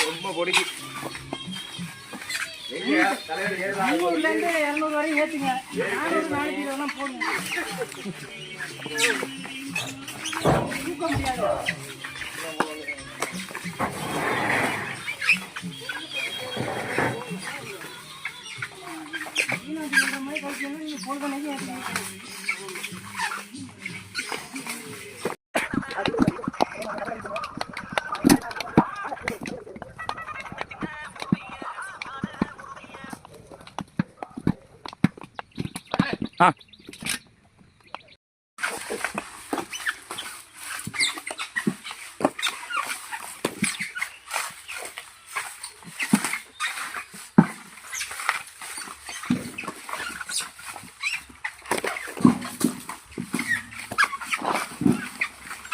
ரொம்ப பொடிக்கு 300 200 வரையும் ஏற்றுங்க. 400 நாளைக்கு இதெல்லாம் போடுங்க. தூக்க முடியாது. மாதிரி கழிச்சு நீங்கள் போன் பண்ணி ஏற்றுங்க.